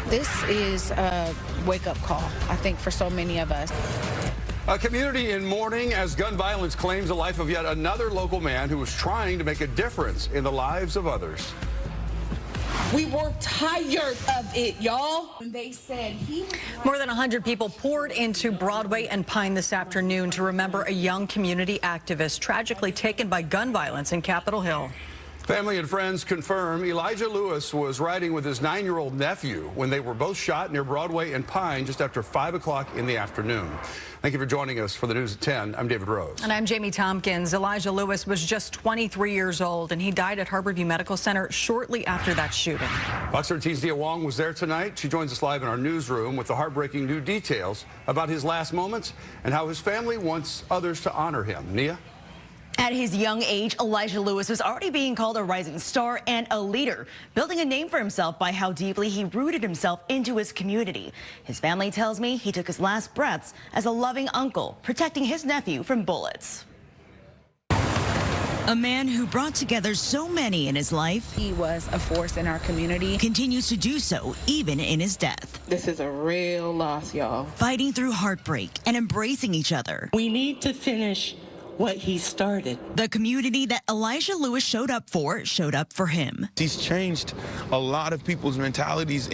This is a wake-up call, I think, for so many of us. A community in mourning as gun violence claims the life of yet another local man who was trying to make a difference in the lives of others. We were tired of it, y'all. They said More than 100 people poured into Broadway and Pine this afternoon to remember a young community activist tragically taken by gun violence in Capitol Hill. Family and friends confirm Elijah Lewis was riding with his 9-year-old nephew when they were both shot near Broadway and Pine just after 5 o'clock in the afternoon. Thank you for joining us for the News at 10. I'm David Rose. And I'm Jamie Tompkins. Elijah Lewis was just 23 years old, and he died at Harborview Medical Center shortly after that shooting. Fox 13's Nia Wong was there tonight. She joins us live in our newsroom with the heartbreaking new details about his last moments and how his family wants others to honor him. Nia? At his young age, Elijah Lewis was already being called a rising star and a leader, building a name for himself by how deeply he rooted himself into his community. His family tells me he took his last breaths as a loving uncle, protecting his nephew from bullets. A man who brought together so many in his life. he was a force in our community. Continues to do so even in his death. This is a real loss, y'all. Fighting through heartbreak and embracing each other. We need to finish what he started. The community that Elijah Lewis showed up for him. He's changed a lot of people's mentalities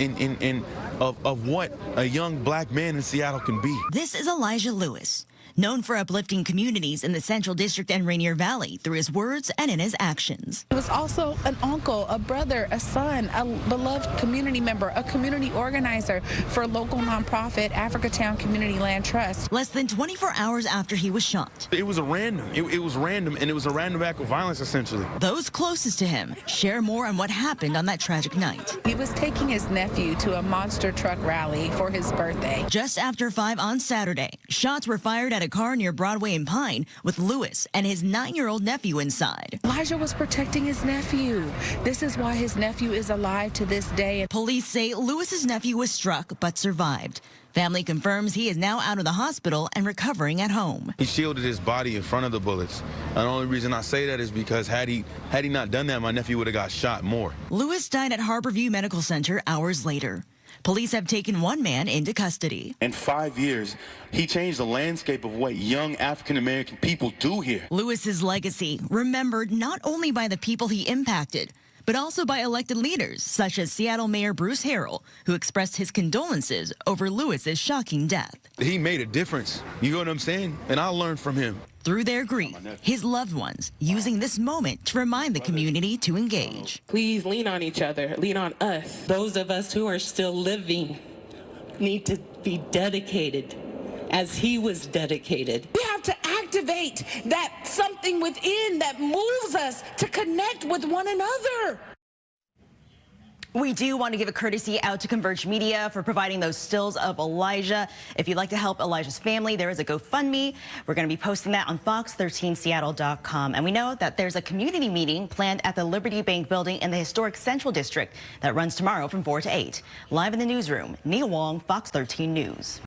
of what a young black man in Seattle can be. This is Elijah Lewis, known for uplifting communities in the Central District and Rainier Valley through his words and in his actions. He was also an uncle, a brother, a son, a beloved community member, a community organizer for local nonprofit Africatown Community Land Trust. Less than 24 hours after he was shot. It was a random. It was random, and it was a random act of violence, essentially. Those closest to him share more on what happened on that tragic night. He was taking his nephew to a monster truck rally for his birthday. Just after 5 on Saturday, shots were fired at a car near Broadway and Pine with Lewis and his 9-year-old nephew inside. Elijah was protecting his nephew. This is why his nephew is alive to this day. Police say Lewis's nephew was struck but survived. Family confirms he is now out of the hospital and recovering at home. He shielded his body in front of the bullets. And the only reason I say that is because had he not done that, my nephew would have got shot more. Lewis died at Harborview Medical Center hours later. Police have taken one man into custody. In 5 years, he changed the landscape of what young African-American people do here. Lewis's legacy, remembered not only by the people he impacted, but also by elected leaders such as Seattle Mayor Bruce Harrell, who expressed his condolences over Lewis's shocking death. He made a difference. You know what I'm saying? And I learned from him. Through their grief, his loved ones using this moment to remind the community to engage. Please lean on each other, lean on us. Those of us who are still living need to be dedicated as he was dedicated. We have to activate that something within that moves us to connect with one another. We do want to give a courtesy out to Converge Media for providing those stills of Elijah. If you'd like to help Elijah's family, there is a GoFundMe. We're going to be posting that on fox13seattle.com. And we know that there's a community meeting planned at the Liberty Bank building in the historic Central District that runs tomorrow from 4 to 8. Live in the newsroom, Nia Wong, Fox 13 News.